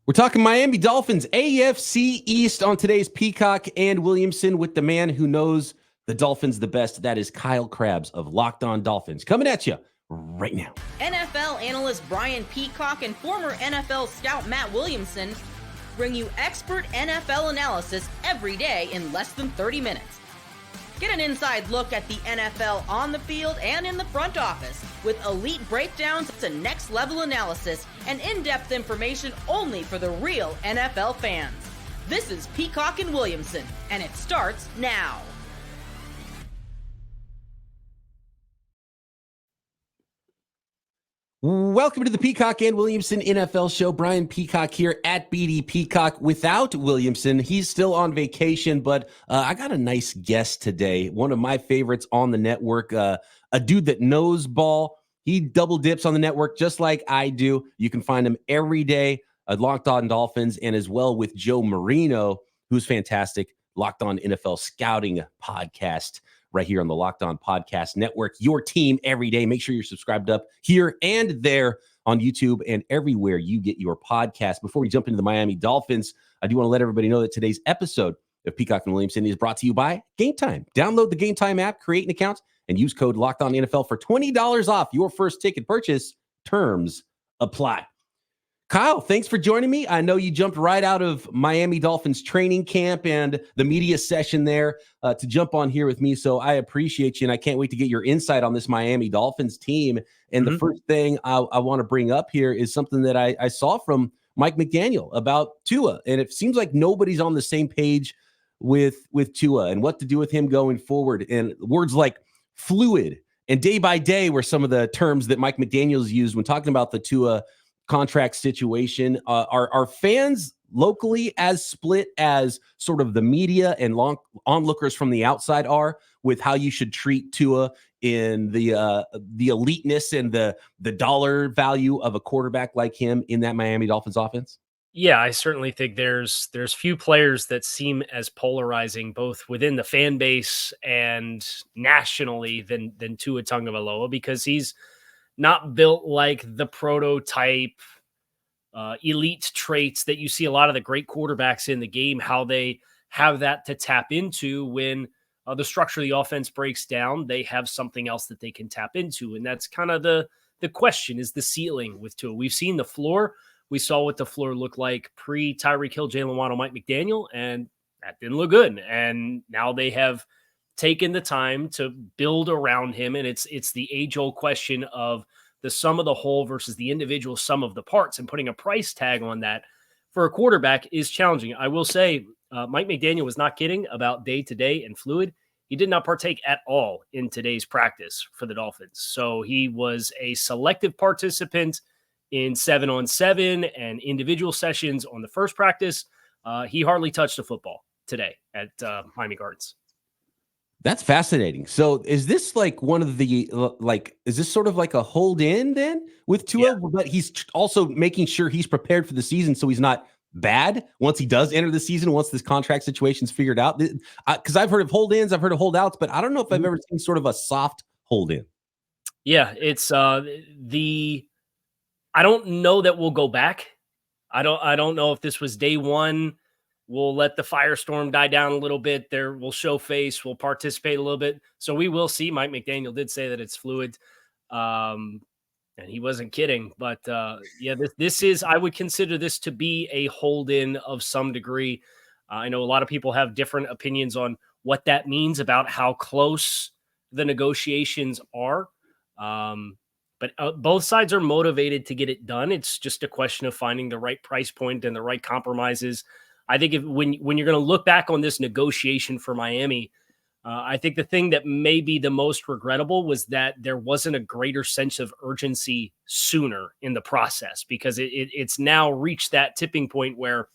We're talking Miami Dolphins, AFC East on today's Peacock and Williamson with the man who knows the Dolphins the best. That is Kyle Krabs of Locked On Dolphins. Coming at you right now. NFL analyst Brian Peacock and former NFL scout Matt Williamson bring you expert NFL analysis every day in less than 30 minutes. Get an inside look at the NFL on the field and in the front office with elite breakdowns to next-level analysis and in-depth information only for the real NFL fans. This is Peacock and Williamson, and it starts now. Welcome to the Peacock and Williamson NFL Show. Brian Peacock here at BD Peacock without Williamson. He's still on vacation, but I got a nice guest today. One of my favorites on the network, a dude that knows ball. He double dips on the network just like I do. You can find him every day at Locked On Dolphins and as well with Joe Marino, who's fantastic. Locked On NFL Scouting podcast right here on the Locked On Podcast Network. Your team every day. Make sure you're subscribed up here and there on YouTube and everywhere you get your podcast. Before we jump into the Miami Dolphins, I do want to let everybody know that today's episode of Peacock and Williamson is brought to you by Game Time. Download the Game Time app, create an account, and use code LOCKEDONNFL for $20 off your first ticket purchase. Terms apply. Kyle, thanks for joining me. I know you jumped right out of Miami Dolphins training camp and the media session there to jump on here with me. So I appreciate you, and I can't wait to get your insight on this Miami Dolphins team. And the first thing I want to bring up here is something that I saw from Mike McDaniel about Tua. And it seems like nobody's on the same page with Tua and what to do with him going forward. And words like fluid and day by day were some of the terms that Mike McDaniel's used when talking about the Tua contract situation. Are fans locally as split as sort of the media and onlookers from the outside are with how you should treat Tua in the eliteness and the dollar value of a quarterback like him in that Miami Dolphins offense? Yeah, I certainly think there's few players that seem as polarizing both within the fan base and nationally than Tua Tagovailoa, because he's not built like the prototype elite traits that you see a lot of the great quarterbacks in the game, how they have that to tap into when the structure of the offense breaks down. They have something else that they can tap into. And that's kind of the question, is the ceiling with Tua. We've seen the floor. We saw what the floor looked like pre-Tyreek Hill, Jalen Waddle, Mike McDaniel, and that didn't look good. And now they have taken the time to build around him, and it's the age-old question of the sum of the whole versus the individual sum of the parts, and putting a price tag on that for a quarterback is challenging. I will say Mike McDaniel was not kidding about day-to-day and fluid. He did not partake at all in today's practice for the Dolphins. So he was a selective participant in 7-on-7 and individual sessions on the first practice. He hardly touched a football today at Miami Gardens. That's fascinating. So is this like one of the, is this sort of like a hold in then with Tua? Yeah. But he's also making sure he's prepared for the season so he's not bad once he does enter the season, once this contract situation's figured out? Because I've heard of hold ins, I've heard of holdouts, but I don't know if I've ever seen sort of a soft hold in. Yeah, it's I don't know that we'll go back. I don't know if this was day one. We'll let the firestorm die down a little bit. There, we'll show face. We'll participate a little bit. So we will see. Mike McDaniel did say that it's fluid, and he wasn't kidding. But yeah, this is. I would consider this to be a hold-in of some degree. I know a lot of people have different opinions on what that means about how close the negotiations are. But both sides are motivated to get it done. It's just a question of finding the right price point and the right compromises. I think when you're going to look back on this negotiation for Miami, I think the thing that may be the most regrettable was that there wasn't a greater sense of urgency sooner in the process, because it's now reached that tipping point where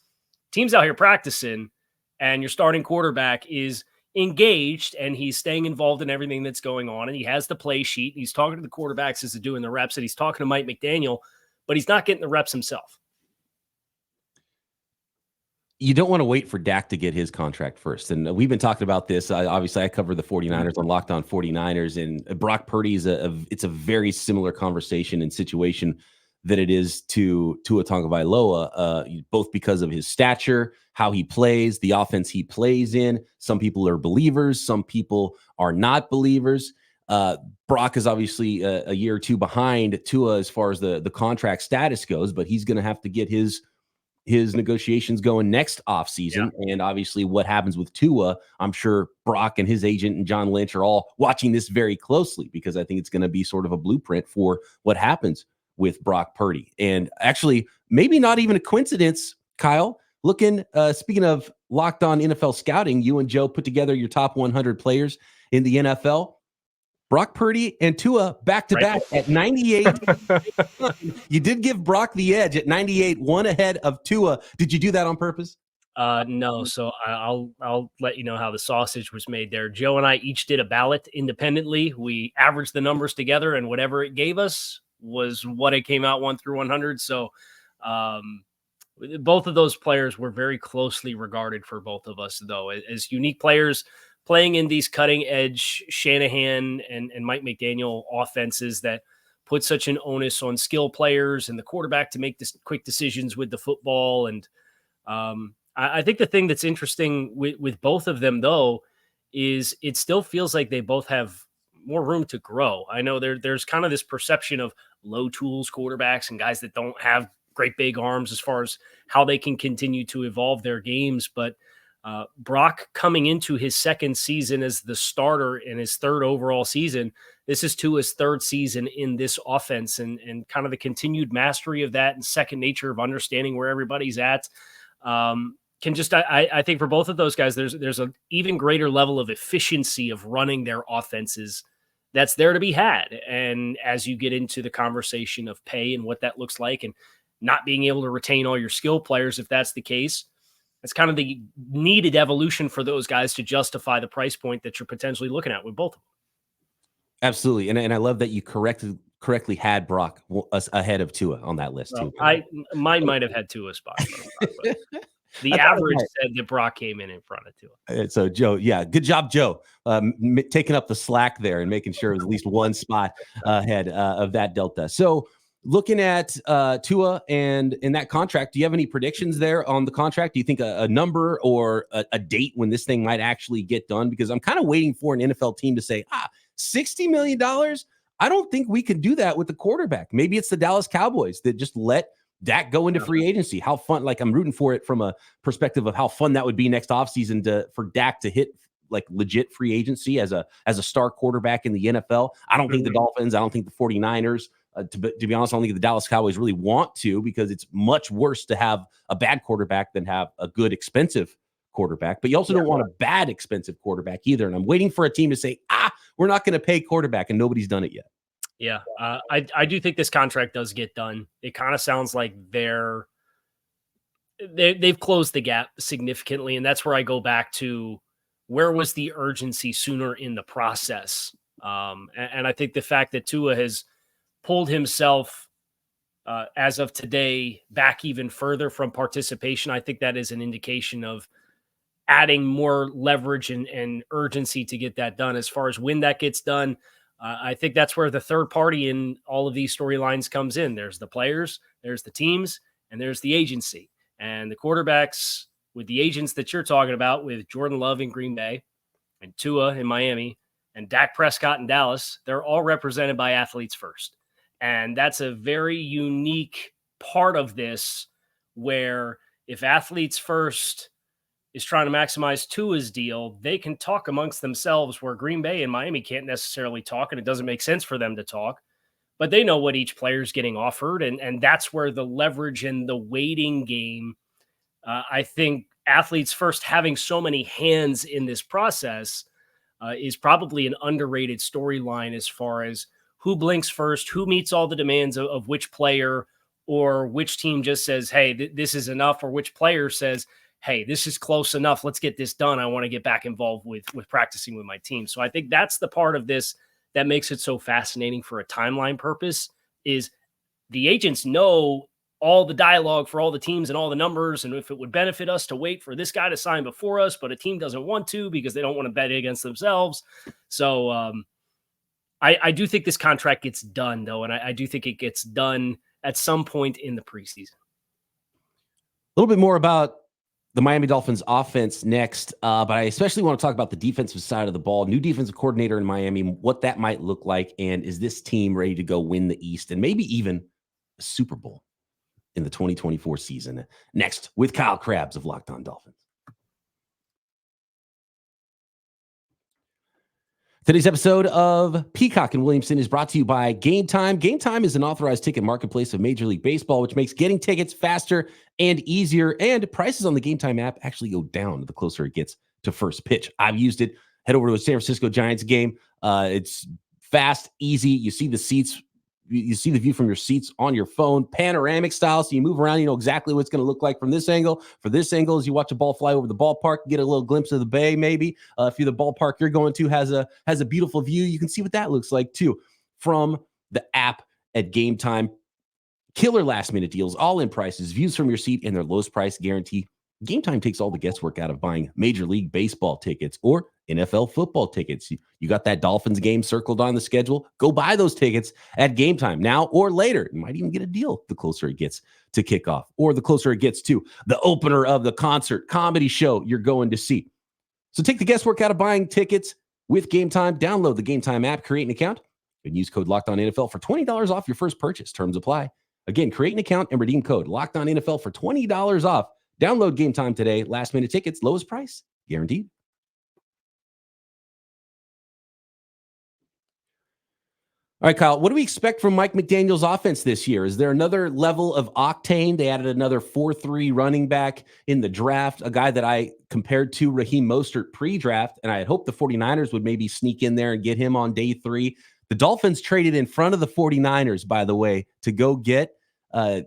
teams out here practicing and your starting quarterback is engaged and he's staying involved in everything that's going on, and he has the play sheet. He's talking to the quarterbacks as they're doing the reps, and he's talking to Mike McDaniel, but he's not getting the reps himself. You don't want to wait for Dak to get his contract first. And we've been talking about this. Obviously, I cover the 49ers on Locked On 49ers, and Brock Purdy it's a very similar conversation and situation than it is to Tua Tagovailoa, both because of his stature, how he plays, the offense he plays in. Some people are believers, some people are not believers. Brock is obviously a year or two behind Tua as far as the contract status goes, but he's going to have to get his negotiations going next offseason. Yeah. And obviously what happens with Tua, I'm sure Brock and his agent and John Lynch are all watching this very closely, because I think it's going to be sort of a blueprint for what happens with Brock Purdy. And actually, maybe not even a coincidence, Kyle, speaking of Locked On NFL Scouting, you and Joe put together your top 100 players in the NFL. Brock Purdy and Tua back-to-back at 98. You did give Brock the edge at 98, one ahead of Tua. Did you do that on purpose? No. So I'll let you know how the sausage was made there. Joe and I each did a ballot independently. We averaged the numbers together, and whatever it gave us was what it came out 1 through 100. So both of those players were very closely regarded for both of us, though, as unique players playing in these cutting-edge Shanahan and Mike McDaniel offenses that put such an onus on skill players and the quarterback to make quick decisions with the football. And I think the thing that's interesting with both of them, though, is it still feels like they both have more room to grow. I know there's kind of this perception of low tools quarterbacks and guys that don't have great big arms as far as how they can continue to evolve their games. But Brock coming into his second season as the starter in his third overall season, this is Tua's third season in this offense, and kind of the continued mastery of that and second nature of understanding where everybody's at. I think for both of those guys, there's an even greater level of efficiency of running their offenses that's there to be had. And as you get into the conversation of pay and what that looks like, and not being able to retain all your skill players, if that's the case, it's kind of the needed evolution for those guys to justify the price point that you're potentially looking at with both of them. Absolutely. And I love that you correctly had Brock ahead of Tua on that list, too. Mine might have had Tua spot. The average said that Brock came in front of Tua. So, Joe, yeah, good job, Joe, taking up the slack there and making sure it was at least one spot ahead of that delta. So, looking at Tua and in that contract, do you have any predictions there on the contract? Do you think a number or a date when this thing might actually get done? Because I'm kind of waiting for an NFL team to say, $60 million? I don't think we can do that with the quarterback. Maybe it's the Dallas Cowboys that just let Dak go into free agency. How fun, like I'm rooting for it from a perspective of how fun that would be next offseason for Dak to hit like legit free agency as a star quarterback in the NFL. I don't think the Dolphins, I don't think the 49ers, to be honest, I don't think the Dallas Cowboys really want to, because it's much worse to have a bad quarterback than have a good, expensive quarterback. But you also don't want a bad, expensive quarterback either. And I'm waiting for a team to say, we're not going to pay quarterback, and nobody's done it yet. Yeah, I do think this contract does get done. It kind of sounds like they've closed the gap significantly, and that's where I go back to where was the urgency sooner in the process. And I think the fact that Tua has pulled himself as of today back even further from participation, I think that is an indication of adding more leverage and urgency to get that done. As far as when that gets done, I think that's where the third party in all of these storylines comes in. There's the players, there's the teams, and there's the agency. And the quarterbacks with the agents that you're talking about, with Jordan Love in Green Bay and Tua in Miami and Dak Prescott in Dallas, they're all represented by Athletes First. And that's a very unique part of this, where if Athletes First is trying to maximize Tua's deal, they can talk amongst themselves, where Green Bay and Miami can't necessarily talk, and it doesn't make sense for them to talk. But they know what each player is getting offered, and that's where the leverage and the waiting game, I think Athletes First having so many hands in this process is probably an underrated storyline, as far as who blinks first, who meets all the demands of which player, or which team just says, hey, this is enough, or which player says, hey, this is close enough, let's get this done. I want to get back involved with practicing with my team. So I think that's the part of this that makes it so fascinating for a timeline purpose, is the agents know all the dialogue for all the teams and all the numbers, and if it would benefit us to wait for this guy to sign before us, but a team doesn't want to because they don't want to bet against themselves. So I do think this contract gets done, though, and I do think it gets done at some point in the preseason. A little bit more about the Miami Dolphins offense next, but I especially want to talk about the defensive side of the ball. New defensive coordinator in Miami, what that might look like, and is this team ready to go win the East and maybe even a Super Bowl in the 2024 season? Next, with Kyle Krabs of Locked On Dolphins. Today's episode of Peacock and Williamson is brought to you by Game Time. Game Time is an authorized ticket marketplace of Major League Baseball, which makes getting tickets faster and easier. And prices on the Game Time app actually go down the closer it gets to first pitch. I've used it. Head over to a San Francisco Giants game. It's fast, easy. You see the seats. You see the view from your seats on your phone, panoramic style. So you move around, you know exactly what it's going to look like from this angle. For this angle, as you watch a ball fly over the ballpark, get a little glimpse of the bay. Maybe if you're the ballpark you're going to has a beautiful view, you can see what that looks like too from the app at Game Time. Killer last minute deals, all in prices, views from your seat, and their lowest price guarantee. Game Time takes all the guesswork out of buying Major League Baseball tickets or NFL football tickets. You got that Dolphins game circled on the schedule. Go buy those tickets at Game Time now or later. You might even get a deal the closer it gets to kickoff or the closer it gets to the opener of the concert comedy show you're going to see. So take the guesswork out of buying tickets with Game Time. Download the Game Time app, create an account, and use code LOCKEDONNFL for $20 off your first purchase. Terms apply. Again, create an account and redeem code LOCKEDONNFL for $20 off. Download Game Time today. Last minute tickets, lowest price, guaranteed. All right, Kyle, what do we expect from Mike McDaniel's offense this year? Is there another level of octane? They added another 4-3 running back in the draft, a guy that I compared to Raheem Mostert pre-draft, and I had hoped the 49ers would maybe sneak in there and get him on day 3. The Dolphins traded in front of the 49ers, by the way, to go get Jalen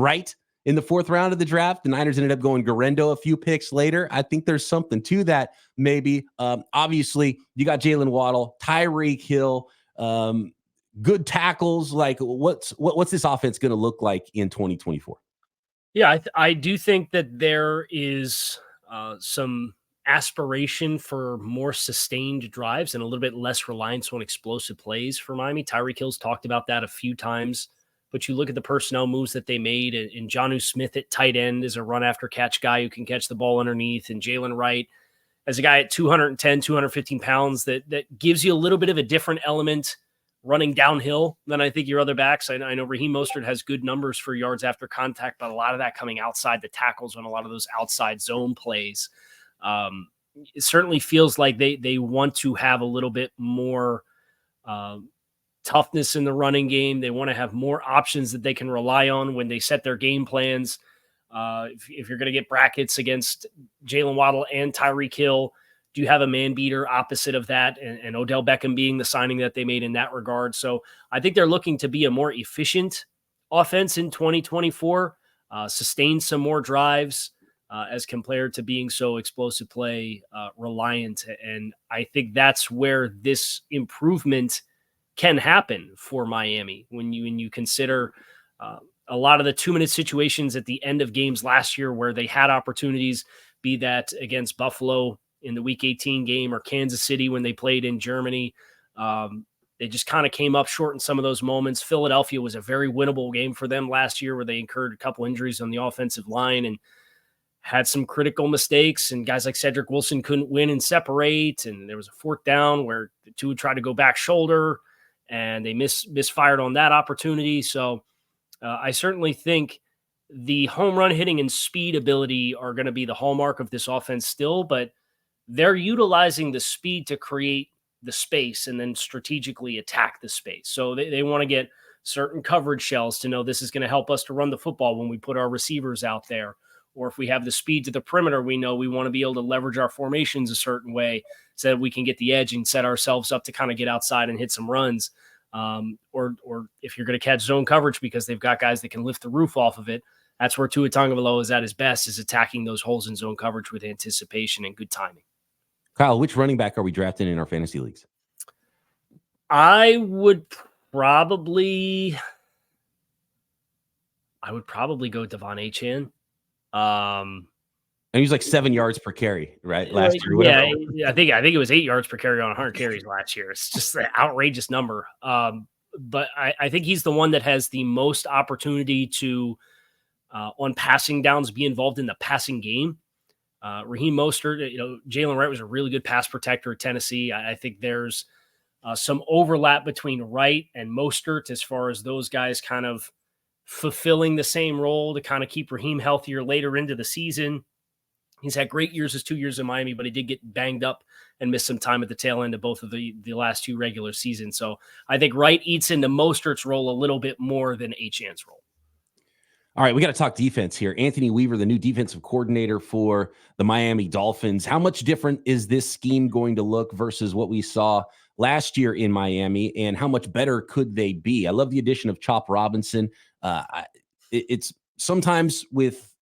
Wright in the 4th round of the draft. The Niners ended up going Garendo a few picks later. I think there's something to that, maybe. Obviously, you got Jalen Waddle, Tyreek Hill, good tackles. Like, what's this offense going to look like in 2024? Yeah, I do think that there is some aspiration for more sustained drives and a little bit less reliance on explosive plays for Miami. Tyreek Hill's talked about that a few times. But you look at the personnel moves that they made, and Jonnu Smith at tight end is a run-after-catch guy who can catch the ball underneath, and Jalen Wright as a guy at 210, 215 pounds that gives you a little bit of a different element running downhill than I think your other backs. I know Raheem Mostert has good numbers for yards after contact, but a lot of that coming outside the tackles on a lot of those outside zone plays. It certainly feels like they want to have a little bit more toughness in the running game. They want to have more options that they can rely on when they set their game plans. If you're going to get brackets against Jalen Waddle and Tyreek Hill, do you have a man beater opposite of that? And Odell Beckham being the signing that they made in that regard. So I think they're looking to be a more efficient offense in 2024, sustain some more drives as compared to being so explosive play reliant. And I think that's where this improvement can happen for Miami when you consider a lot of the 2-minute situations at the end of games last year where they had opportunities, be that against Buffalo in the Week 18 game or Kansas City when they played in Germany. They just kind of came up short in some of those moments. Philadelphia was a very winnable game for them last year where they incurred a couple injuries on the offensive line and had some critical mistakes, and guys like Cedric Wilson couldn't win and separate. And there was a 4th down where the two tried to go back shoulder, and they misfired on that opportunity. So I certainly think the home run hitting and speed ability are going to be the hallmark of this offense still, but they're utilizing the speed to create the space and then strategically attack the space. So they want to get certain coverage shells to know this is going to help us to run the football when we put our receivers out there. Or if we have the speed to the perimeter, we know we want to be able to leverage our formations a certain way so that we can get the edge and set ourselves up to kind of get outside and hit some runs. Or if you're going to catch zone coverage because they've got guys that can lift the roof off of it, that's where Tua Tagovailoa is at his best, is attacking those holes in zone coverage with anticipation and good timing. Kyle, which running back are we drafting in our fantasy leagues? I would probably go Devon Achane. And he was like 7 yards per carry, right? Last year. Whatever. Yeah, I think it was 8 yards per carry on 100 carries last year. It's just an outrageous number. but I think he's the one that has the most opportunity to, on passing downs, be involved in the passing game. Raheem Mostert, Jalen Wright was a really good pass protector at Tennessee. I think there's some overlap between Wright and Mostert as far as those guys kind of fulfilling the same role to kind of keep Raheem healthier later into the season. He's had great years his 2 years in Miami, but he did get banged up and missed some time at the tail end of both of the last two regular seasons. So I think Wright eats into Mostert's role a little bit more than Achane's role. All right, we got to talk defense here. Anthony Weaver, the new defensive coordinator for the Miami Dolphins. How much different is this scheme going to look versus what we saw last year in Miami, and how much better could they be? I love the addition of Chop Robinson. It's sometimes with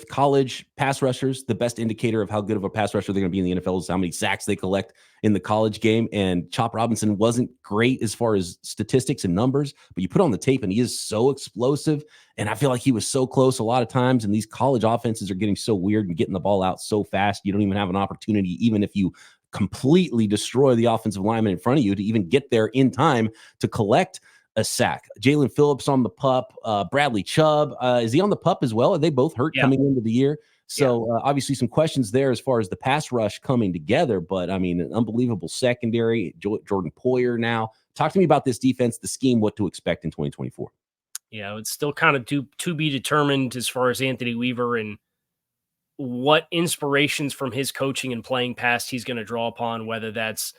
college pass rushers, the best indicator of how good of a pass rusher they're going to be in the NFL is how many sacks they collect in the college game. And Chop Robinson wasn't great as far as statistics and numbers, but you put on the tape and he is so explosive. And I feel like he was so close a lot of times. And these college offenses are getting so weird and getting the ball out so fast. You don't even have an opportunity, even if you completely destroy the offensive lineman in front of you, to even get there in time to collect a sack. Jalen Phillips on the pup. Bradley Chubb, is he on the pup as well? Are they both hurt coming into the year? So obviously some questions there as far as the pass rush coming together. But I mean, an unbelievable secondary. Jordan Poyer now. Talk to me about this defense, the scheme, what to expect in 2024. Yeah, it's still kind of to be determined as far as Anthony Weaver and what inspirations from his coaching and playing past he's going to draw upon, whether that's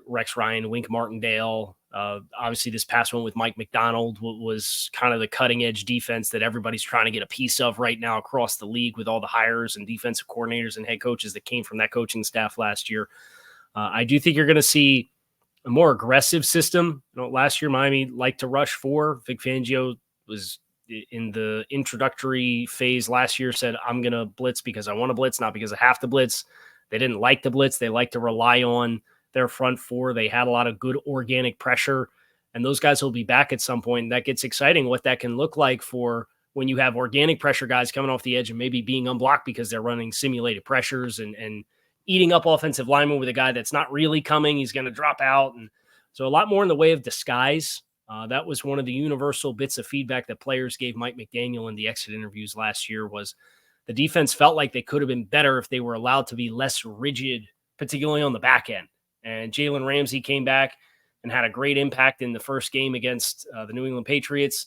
Rex Ryan, Wink Martindale. Obviously, this past one with Mike McDonald was kind of the cutting edge defense that everybody's trying to get a piece of right now across the league with all the hires and defensive coordinators and head coaches that came from that coaching staff last year. I do think you're going to see a more aggressive system. Last year, Miami liked to rush four. Vic Fangio was in the introductory phase last year, said, I'm going to blitz because I want to blitz, not because I have to blitz. They didn't like to blitz. They like to rely on their front four. They had a lot of good organic pressure, and those guys will be back at some point. That gets exciting what that can look like for when you have organic pressure guys coming off the edge and maybe being unblocked because they're running simulated pressures and eating up offensive linemen with a guy that's not really coming. He's going to drop out. And so a lot more in the way of disguise. That was one of the universal bits of feedback that players gave Mike McDaniel in the exit interviews last year was the defense felt like they could have been better if they were allowed to be less rigid, particularly on the back end. And Jalen Ramsey came back and had a great impact in the first game against the New England Patriots.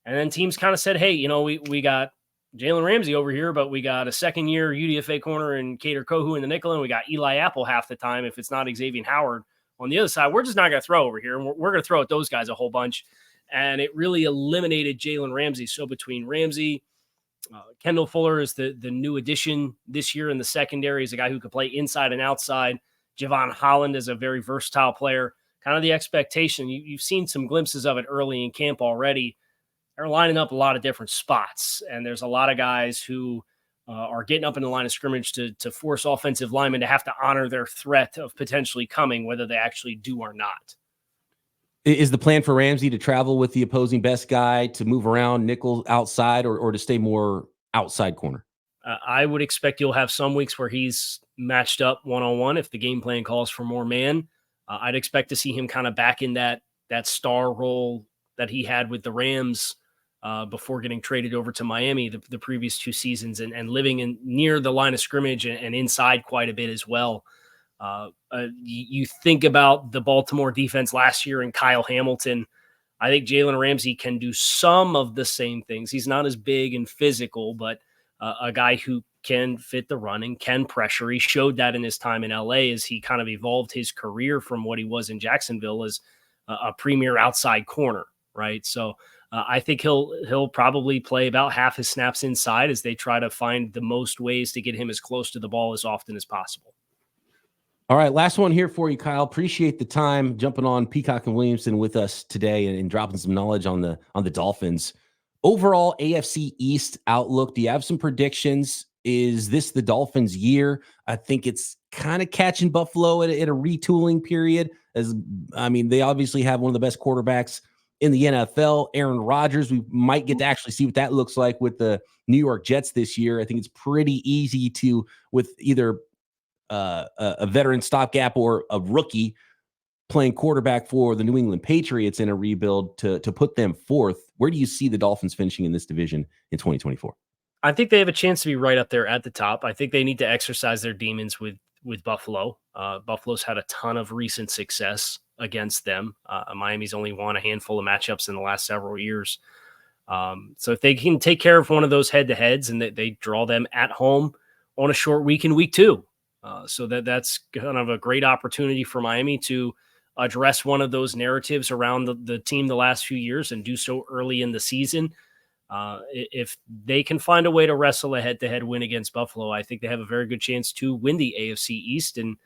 And then teams kind of said, hey, we got Jalen Ramsey over here, but we got a second-year UDFA corner and Kader Kohu in the nickel, and we got Eli Apple half the time if it's not Xavier Howard on the other side. We're just not going to throw over here. And we're going to throw at those guys a whole bunch. And it really eliminated Jalen Ramsey. So between Ramsey, Kendall Fuller is the new addition this year in the secondary. He's a guy who could play inside and outside. Javon Holland is a very versatile player. Kind of the expectation. You've seen some glimpses of it early in camp already. They're lining up a lot of different spots, and there's a lot of guys who are getting up in the line of scrimmage to force offensive linemen to have to honor their threat of potentially coming, whether they actually do or not. Is the plan for Ramsey to travel with the opposing best guy, to move around nickel outside, or to stay more outside corner? I would expect you'll have some weeks where he's matched up one-on-one if the game plan calls for more man. I'd expect to see him kind of back in that star role that he had with the Rams before getting traded over to Miami the previous two seasons and living near the line of scrimmage and inside quite a bit as well. You think about the Baltimore defense last year and Kyle Hamilton. I think Jalen Ramsey can do some of the same things. He's not as big and physical, but a guy who can fit the run and can pressure. He showed that in his time in LA as he kind of evolved his career from what he was in Jacksonville as a premier outside corner, right? So I think he'll probably play about half his snaps inside as they try to find the most ways to get him as close to the ball as often as possible. All right, last one here for you, Kyle. Appreciate the time jumping on Peacock and Williamson with us today and dropping some knowledge on the Dolphins. Overall AFC East outlook, do you have some predictions? Is this the Dolphins' year? I think it's kind of catching Buffalo at a retooling period. They obviously have one of the best quarterbacks in the NFL, Aaron Rodgers. We might get to actually see what that looks like with the New York Jets this year. I think it's pretty easy to, with either a veteran stopgap or a rookie, playing quarterback for the New England Patriots in a rebuild to put them fourth. Where do you see the Dolphins finishing in this division in 2024? I think they have a chance to be right up there at the top. I think they need to exercise their demons with Buffalo. Buffalo's had a ton of recent success against them. Miami's only won a handful of matchups in the last several years. So if they can take care of one of those head-to-heads and they draw them at home on a short week in week 2, so that's kind of a great opportunity for Miami to address one of those narratives around the team the last few years and do so early in the season. If they can find a way to wrestle a head-to-head win against Buffalo, I think they have a very good chance to win the AFC East and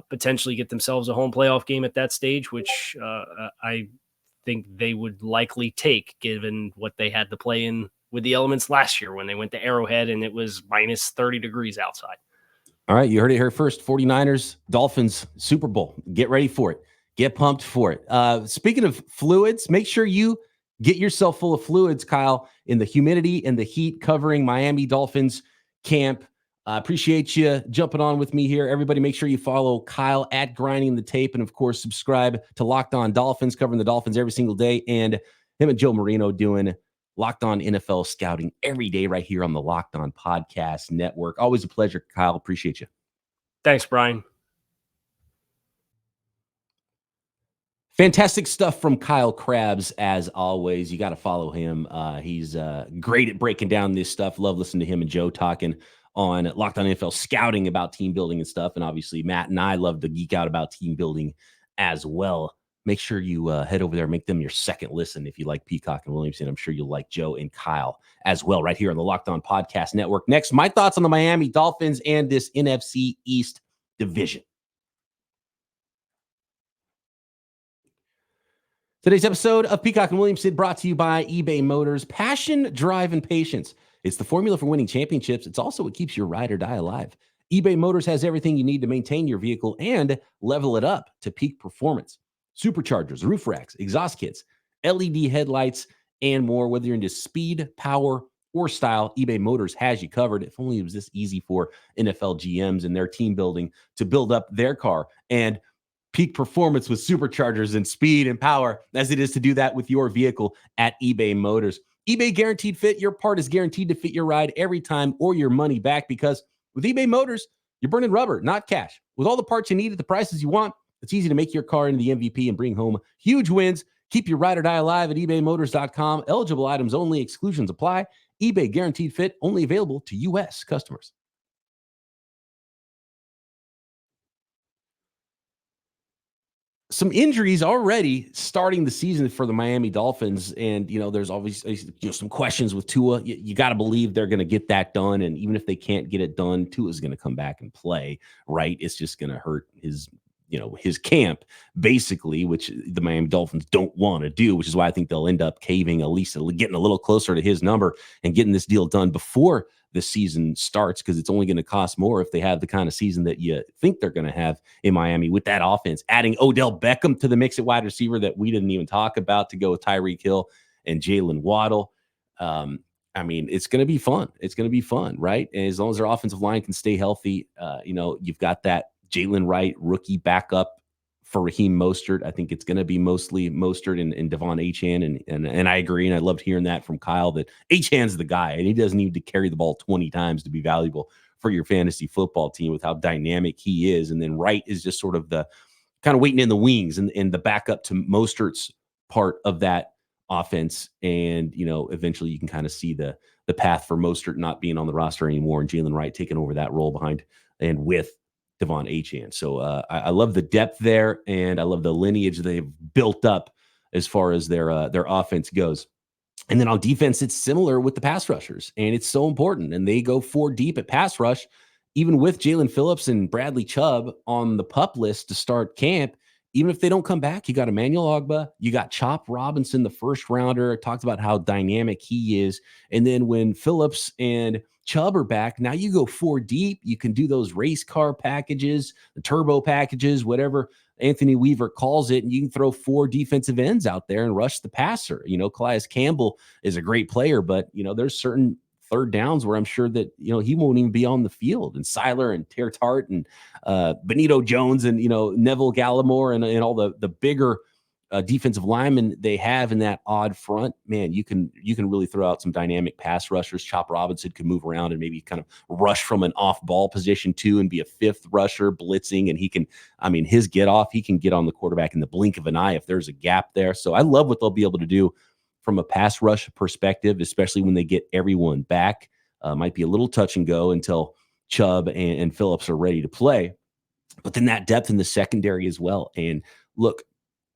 potentially get themselves a home playoff game at that stage, which I think they would likely take given what they had to play in with the elements last year when they went to Arrowhead and it was minus 30 degrees outside. All right, you heard it here first. 49ers, Dolphins, Super Bowl. Get ready for it. Get pumped for it. Speaking of fluids, make sure you get yourself full of fluids, Kyle, in the humidity and the heat covering Miami Dolphins camp. Appreciate you jumping on with me here. Everybody, make sure you follow Kyle at Grinding the Tape. And, of course, subscribe to Locked On Dolphins, covering the Dolphins every single day. And him and Joe Marino doing Locked On NFL Scouting every day right here on the Locked On Podcast Network. Always a pleasure, Kyle. Appreciate you. Thanks, Brian. Fantastic stuff from Kyle Krabs, as always. You got to follow him. He's great at breaking down this stuff. Love listening to him and Joe talking on Locked On NFL Scouting about team building and stuff. And obviously, Matt and I love to geek out about team building as well. Make sure you head over there, make them your second listen if you like Peacock and Williamson. I'm sure you'll like Joe and Kyle as well right here on the Locked On Podcast Network. Next, my thoughts on the Miami Dolphins and this NFC East division. Today's episode of Peacock and Williamson brought to you by eBay Motors. Passion, drive, and patience. It's the formula for winning championships. It's also what keeps your ride or die alive. eBay Motors has everything you need to maintain your vehicle and level it up to peak performance. Superchargers, roof racks, exhaust kits, LED headlights, and more. Whether you're into speed, power, or style, eBay Motors has you covered. If only it was this easy for NFL GMs and their team building to build up their car and peak performance with superchargers and speed and power as it is to do that with your vehicle at eBay Motors. eBay Guaranteed Fit, your part is guaranteed to fit your ride every time or your money back, because with eBay Motors, you're burning rubber, not cash. With all the parts you need at the prices you want, it's easy to make your car into the MVP and bring home huge wins. Keep your ride or die alive at ebaymotors.com. Eligible items only. Exclusions apply. eBay Guaranteed Fit, only available to U.S. customers. Some injuries already starting the season for the Miami Dolphins. And, there's always some questions with Tua. You got to believe they're going to get that done. And even if they can't get it done, Tua's going to come back and play, right? It's just going to hurt his camp, basically, which the Miami Dolphins don't want to do, which is why I think they'll end up caving, at least getting a little closer to his number and getting this deal done before the season starts, because it's only going to cost more if they have the kind of season that you think they're going to have in Miami with that offense. Adding Odell Beckham to the mix at wide receiver that we didn't even talk about to go with Tyreek Hill and Jalen Waddle. It's going to be fun. It's going to be fun, right? And as long as their offensive line can stay healthy, you've got that Jalen Wright rookie backup for Raheem Mostert. I think it's going to be mostly Mostert and Devon Achane. And I agree. And I loved hearing that from Kyle, that Achane's the guy, and he doesn't need to carry the ball 20 times to be valuable for your fantasy football team with how dynamic he is. And then Wright is just sort of the kind of waiting in the wings and the backup to Mostert's part of that offense. And, eventually you can kind of see the path for Mostert not being on the roster anymore and Jalen Wright taking over that role behind and with Devon Achane. So I love the depth there, and I love the lineage they've built up as far as their offense goes. And then on defense, it's similar with the pass rushers, and it's so important. And they go 4 deep at pass rush, even with Jalen Phillips and Bradley Chubb on the PUP list to start camp. Even if they don't come back, you got Emmanuel Ogbah, you got Chop Robinson, the first rounder. Talked about how dynamic he is. And then when Phillips and Chubb are back, now you go 4 deep. You can do those race car packages, the turbo packages, whatever Anthony Weaver calls it, and you can throw 4 defensive ends out there and rush the passer. Calais Campbell is a great player, but there's certain third downs where I'm sure that, he won't even be on the field. And Seiler and Terry Tart and Benito Jones and, Neville Gallimore and all the bigger defensive linemen they have in that odd front, man, you can really throw out some dynamic pass rushers. Chop Robinson could move around and maybe kind of rush from an off ball position too and be a fifth rusher blitzing. And he can, his get off, he can get on the quarterback in the blink of an eye if there's a gap there. So I love what they'll be able to do from a pass rush perspective, especially when they get everyone back. Might be a little touch and go until Chubb and Phillips are ready to play. But then that depth in the secondary as well. And look,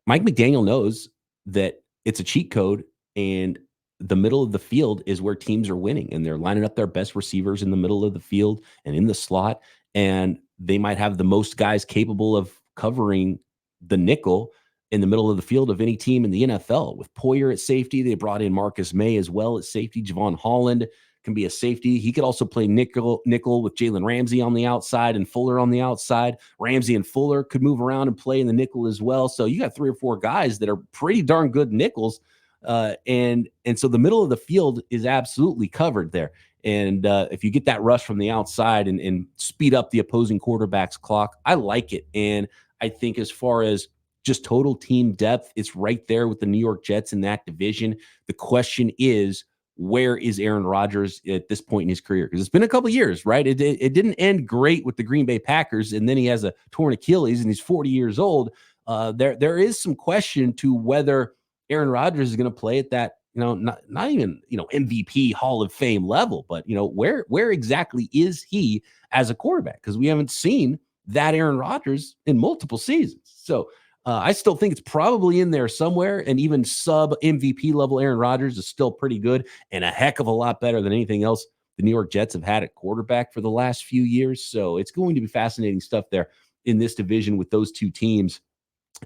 Mike McDaniel knows that it's a cheat code, and the middle of the field is where teams are winning, and they're lining up their best receivers in the middle of the field and in the slot, and they might have the most guys capable of covering the nickel in the middle of the field of any team in the NFL. With Poyer at safety, they brought in Marcus May as well at safety. Javon Holland can be a safety. He could also play nickel with Jalen Ramsey on the outside and Fuller on the outside. Ramsey and Fuller could move around and play in the nickel as well. So you got 3 or 4 guys that are pretty darn good nickels. And so the middle of the field is absolutely covered there. And if you get that rush from the outside and speed up the opposing quarterback's clock, I like it. And I think as far as just total team depth, it's right there with the New York Jets in that division. The question is, where is Aaron Rodgers at this point in his career? Because it's been a couple of years, right? It didn't end great with the Green Bay Packers, and then he has a torn Achilles, and he's 40 years old. There is some question to whether Aaron Rodgers is going to play at that, not even, MVP Hall of Fame level, but, where exactly is he as a quarterback? Because we haven't seen that Aaron Rodgers in multiple seasons. So I still think it's probably in there somewhere, and even sub MVP level Aaron Rodgers is still pretty good and a heck of a lot better than anything else the New York Jets have had at quarterback for the last few years. So it's going to be fascinating stuff there in this division with those two teams.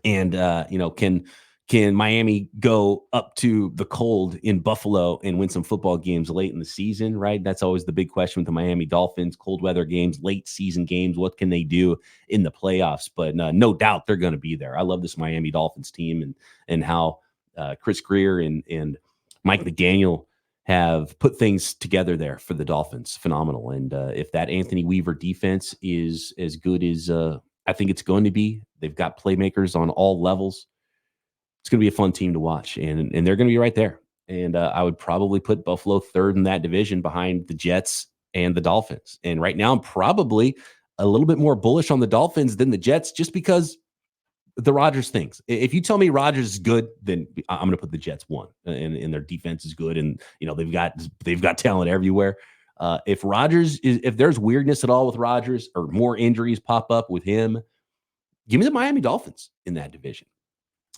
And, can Miami go up to the cold in Buffalo and win some football games late in the season, right? That's always the big question with the Miami Dolphins, cold weather games, late season games. What can they do in the playoffs? But no doubt they're going to be there. I love this Miami Dolphins team and how Chris Greer and Mike McDaniel have put things together there for the Dolphins. Phenomenal. And if that Anthony Weaver defense is as good as I think it's going to be, they've got playmakers on all levels. It's going to be a fun team to watch, and they're going to be right there. And I would probably put Buffalo third in that division behind the Jets and the Dolphins. And right now I'm probably a little bit more bullish on the Dolphins than the Jets just because the Rodgers things. If you tell me Rodgers is good, then I'm going to put the Jets one, and their defense is good, and they've got talent everywhere. If there's weirdness at all with Rodgers or more injuries pop up with him, give me the Miami Dolphins in that division.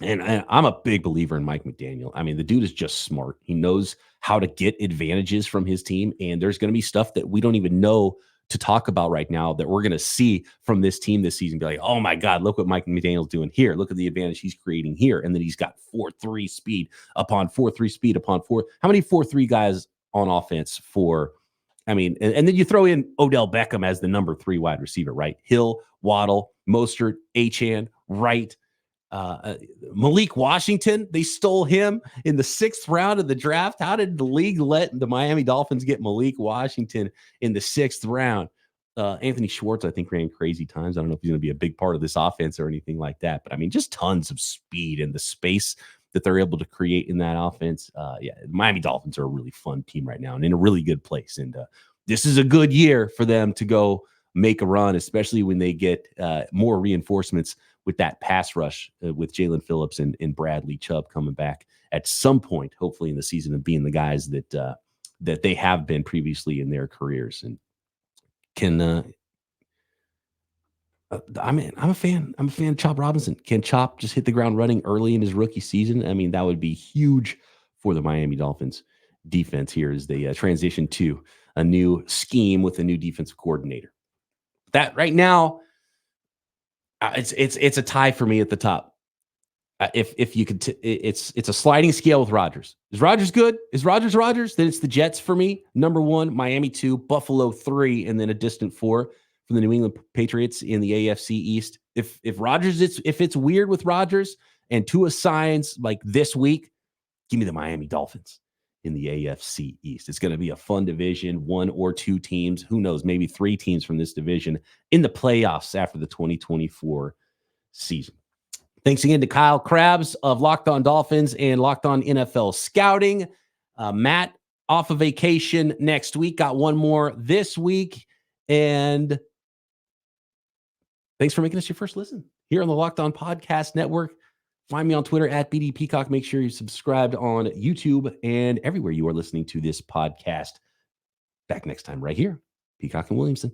And I'm a big believer in Mike McDaniel. The dude is just smart. He knows how to get advantages from his team. And there's going to be stuff that we don't even know to talk about right now that we're going to see from this team this season. Be like, oh my God, look what Mike McDaniel's doing here. Look at the advantage he's creating here. And then he's got 4-3 speed upon 4-3 speed upon 4. How many 4-3 guys on offense for? And then you throw in Odell Beckham as the number 3 wide receiver, right? Hill, Waddle, Mostert, Achane, Wright. Malik Washington, they stole him in the 6th round of the draft. How did the league let the Miami Dolphins get Malik Washington in the 6th round? Anthony Schwartz, I think, ran crazy times. I don't know if he's going to be a big part of this offense or anything like that, but just tons of speed and the space that they're able to create in that offense. The Miami Dolphins are a really fun team right now and in a really good place. And this is a good year for them to go make a run, especially when they get more reinforcements with that pass rush with Jalen Phillips and Bradley Chubb coming back at some point, hopefully in the season, of being the guys that they have been previously in their careers. And I'm a fan of Chop Robinson. Can Chop just hit the ground running early in his rookie season? That would be huge for the Miami Dolphins defense here as they transition to a new scheme with a new defensive coordinator. That right now, it's a tie for me at the top. If you could, it's a sliding scale with Rodgers. Is Rodgers good? Is Rodgers? Then it's the Jets for me. Number 1, Miami 2, Buffalo 3, and then a distant 4 from the New England Patriots in the AFC East. If Rodgers, if it's weird with Rodgers and Tua signs like this week, give me the Miami Dolphins. in the AFC East. It's going to be a fun division, 1 or 2 teams, who knows, maybe 3 teams from this division in the playoffs after the 2024 season. Thanks again to Kyle Krabs of Locked On Dolphins and Locked On NFL Scouting. Matt, off of vacation next week, got one more this week. And thanks for making us your first listen here on the Locked On Podcast Network. Find me on Twitter at BD Peacock. Make sure you're subscribed on YouTube and everywhere you are listening to this podcast. Back next time right here, Peacock and Williamson.